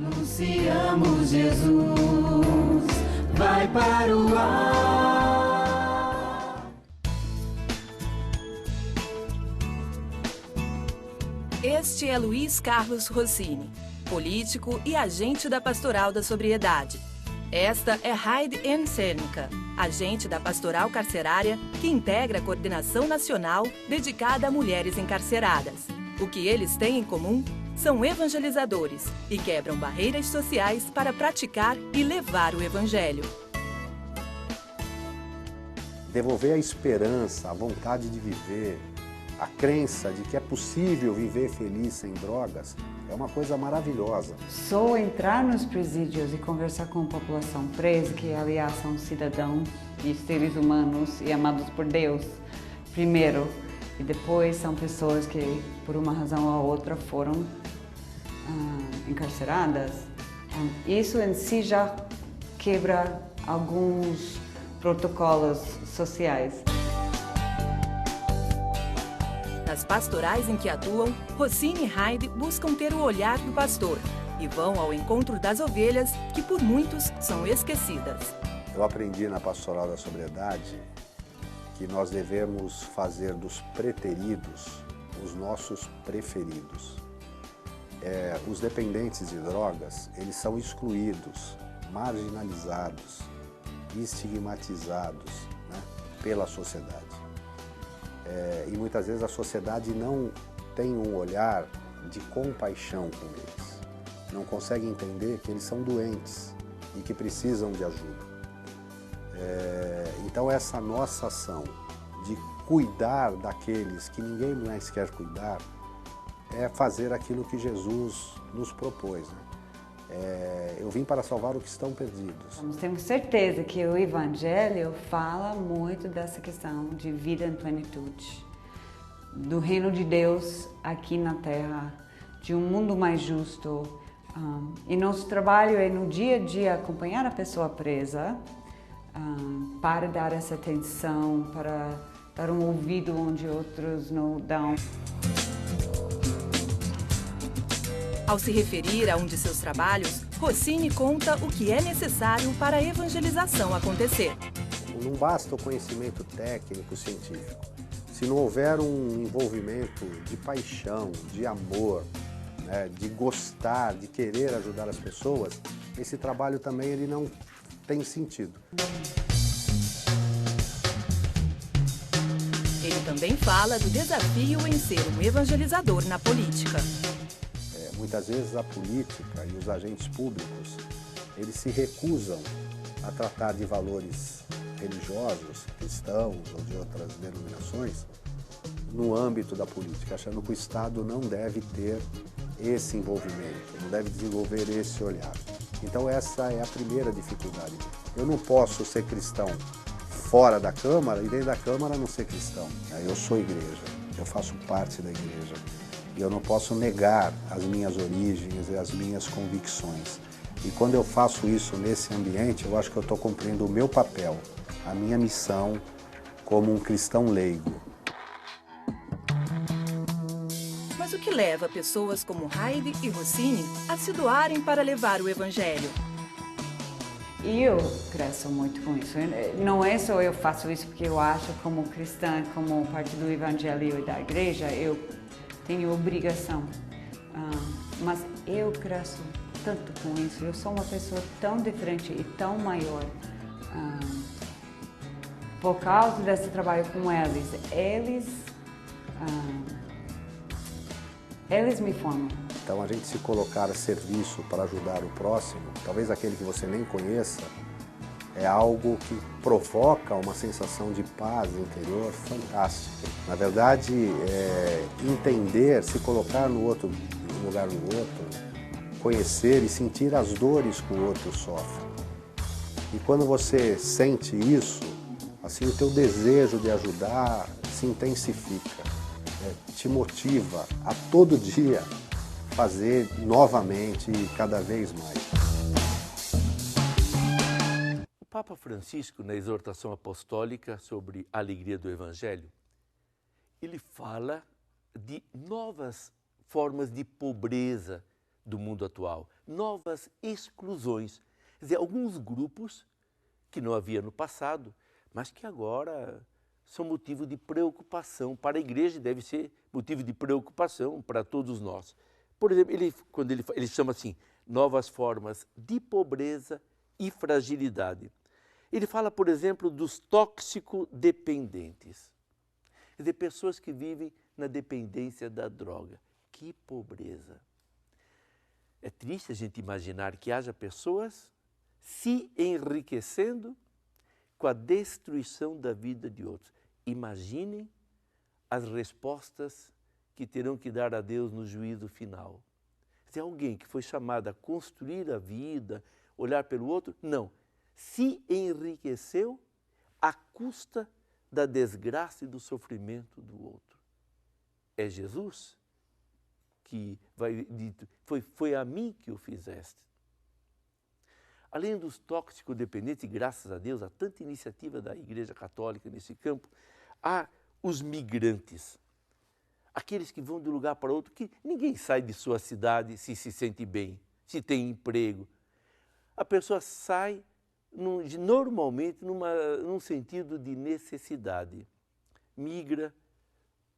Anunciamos Jesus, vai para o ar. Este é Luiz Carlos Rossini, político e agente da Pastoral da Sobriedade. Esta é Heidi N. Cernica, agente da Pastoral Carcerária, que integra a coordenação nacional dedicada a mulheres encarceradas. O que eles têm em comum? São evangelizadores e quebram barreiras sociais para praticar e levar o Evangelho. Devolver a esperança, a vontade de viver, a crença de que é possível viver feliz sem drogas, é uma coisa maravilhosa. Só entrar nos presídios e conversar com a população presa, que aliás são cidadãos e seres humanos e amados por Deus, primeiro, e depois são pessoas que, por uma razão ou outra, foram encarceradas. Isso em si já quebra alguns protocolos sociais. Nas pastorais em que atuam, Rossini e Heidi buscam ter o olhar do pastor e vão ao encontro das ovelhas que por muitos são esquecidas. Eu aprendi na Pastoral da Sobriedade que nós devemos fazer dos preteridos os nossos preferidos. Os dependentes de drogas, eles são excluídos, marginalizados, estigmatizados, né, pela sociedade. E muitas vezes a sociedade não tem um olhar de compaixão com eles. Não consegue entender que eles são doentes e que precisam de ajuda. Então essa nossa ação de cuidar daqueles que ninguém mais quer cuidar é fazer aquilo que Jesus nos propôs, né? Eu vim para salvar os que estão perdidos. Nós temos certeza que o Evangelho fala muito dessa questão de vida em plenitude, do reino de Deus aqui na Terra, de um mundo mais justo. E nosso trabalho é no dia a dia acompanhar a pessoa presa, para dar essa atenção, para dar um ouvido onde outros não dão. Ao se referir a um de seus trabalhos, Rossini conta o que é necessário para a evangelização acontecer. Não basta o conhecimento técnico, científico. Se não houver um envolvimento de paixão, de amor, né, de gostar, de querer ajudar as pessoas, esse trabalho também ele não tem sentido. Ele também fala do desafio em ser um evangelizador na política. Muitas vezes a política e os agentes públicos, eles se recusam a tratar de valores religiosos, cristãos ou de outras denominações, no âmbito da política, achando que o Estado não deve ter esse envolvimento, não deve desenvolver esse olhar. Então essa é a primeira dificuldade. Eu não posso ser cristão fora da Câmara e dentro da Câmara não ser cristão. Eu sou igreja, eu faço parte da igreja. E eu não posso negar as minhas origens e as minhas convicções. E quando eu faço isso nesse ambiente, eu acho que eu estou cumprindo o meu papel, a minha missão como um cristão leigo. Mas o que leva pessoas como Heidi e Rossini a se doarem para levar o Evangelho? Eu cresço muito com isso. Não é só eu faço isso porque eu acho, como cristã, como parte do Evangelho e da igreja, eu tenho obrigação, mas eu cresço tanto com isso, eu sou uma pessoa tão diferente e tão maior por causa desse trabalho com eles me formam. Então a gente se colocar a serviço para ajudar o próximo, talvez aquele que você nem conheça, é algo que provoca uma sensação de paz interior fantástica. Na verdade, entender, se colocar no lugar do outro, conhecer e sentir as dores que o outro sofre. E quando você sente isso, assim, o teu desejo de ajudar se intensifica, te motiva a todo dia fazer novamente e cada vez mais. O Papa Francisco, na exortação apostólica sobre a alegria do Evangelho, ele fala de novas formas de pobreza do mundo atual, novas exclusões. Quer dizer, alguns grupos que não havia no passado, mas que agora são motivo de preocupação para a igreja, deve ser motivo de preocupação para todos nós. Por exemplo, quando ele chama assim, novas formas de pobreza e fragilidade. Ele fala, por exemplo, dos tóxico-dependentes. Quer dizer, pessoas que vivem na dependência da droga. Que pobreza! É triste a gente imaginar que haja pessoas se enriquecendo com a destruição da vida de outros. Imaginem as respostas que terão que dar a Deus no juízo final. Se alguém que foi chamado a construir a vida, olhar pelo outro, não. Se enriqueceu à custa da desgraça e do sofrimento do outro. É Jesus que vai dito, foi a mim que o fizeste. Além dos tóxico-dependentes, e graças a Deus, há tanta iniciativa da Igreja Católica nesse campo, há os migrantes. Aqueles que vão de um lugar para outro, que ninguém sai de sua cidade se sente bem, se tem emprego. A pessoa sai normalmente num sentido de necessidade. Migra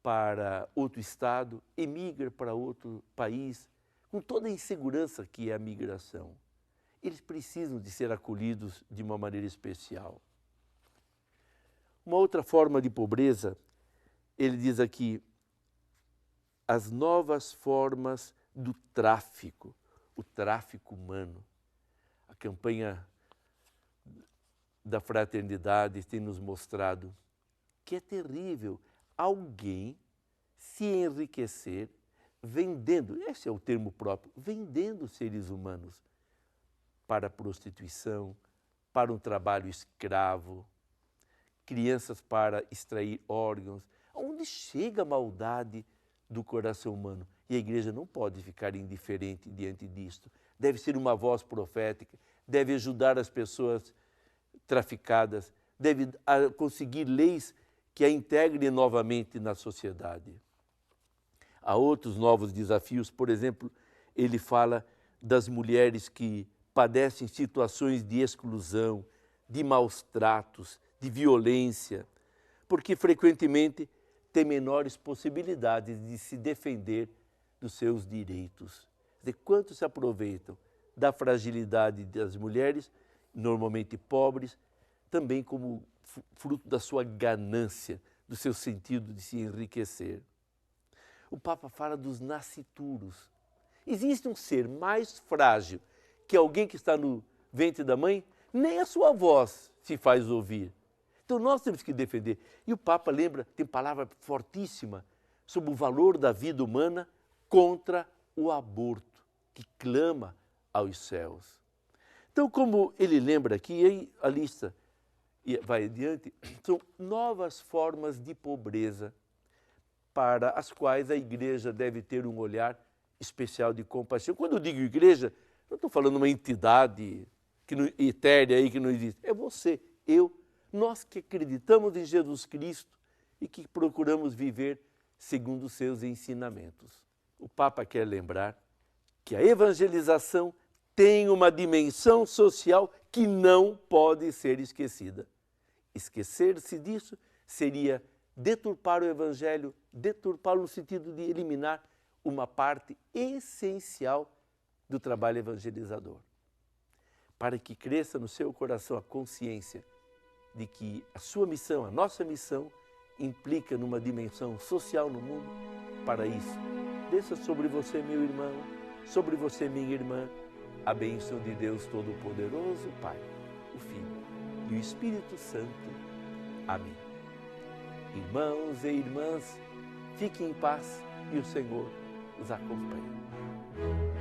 para outro estado, emigra para outro país, com toda a insegurança que é a migração. Eles precisam de ser acolhidos de uma maneira especial. Uma outra forma de pobreza, ele diz aqui, as novas formas do tráfico, o tráfico humano. A campanha da fraternidade tem nos mostrado que é terrível alguém se enriquecer vendendo, esse é o termo próprio, vendendo seres humanos para a prostituição, para um trabalho escravo, crianças para extrair órgãos. Onde chega a maldade do coração humano? E a igreja não pode ficar indiferente diante disto. Deve ser uma voz profética, deve ajudar as pessoas traficadas, deve conseguir leis que a integrem novamente na sociedade. Há outros novos desafios, por exemplo, ele fala das mulheres que padecem situações de exclusão, de maus tratos, de violência, porque frequentemente têm menores possibilidades de se defender dos seus direitos. Quer dizer, quantos se aproveitam da fragilidade das mulheres, normalmente pobres, também como fruto da sua ganância, do seu sentido de se enriquecer. O Papa fala dos nascituros. Existe um ser mais frágil que alguém que está no ventre da mãe? Nem a sua voz se faz ouvir. Então nós temos que defender. E o Papa lembra, tem palavra fortíssima sobre o valor da vida humana contra o aborto, que clama aos céus. Então, como ele lembra aqui, aí a lista vai adiante, são novas formas de pobreza para as quais a igreja deve ter um olhar especial de compaixão. Quando eu digo igreja, não estou falando uma entidade etérea aí que não existe. É você, eu, nós que acreditamos em Jesus Cristo e que procuramos viver segundo os seus ensinamentos. O Papa quer lembrar que a evangelização tem uma dimensão social que não pode ser esquecida. Esquecer-se disso seria deturpar o Evangelho, deturpá-lo no sentido de eliminar uma parte essencial do trabalho evangelizador. Para que cresça no seu coração a consciência de que a sua missão, a nossa missão, implica numa dimensão social no mundo. Para isso, desça sobre você, meu irmão, sobre você, minha irmã, a bênção de Deus Todo-Poderoso, Pai, o Filho e o Espírito Santo. Amém. Irmãos e irmãs, fiquem em paz e o Senhor os acompanhe.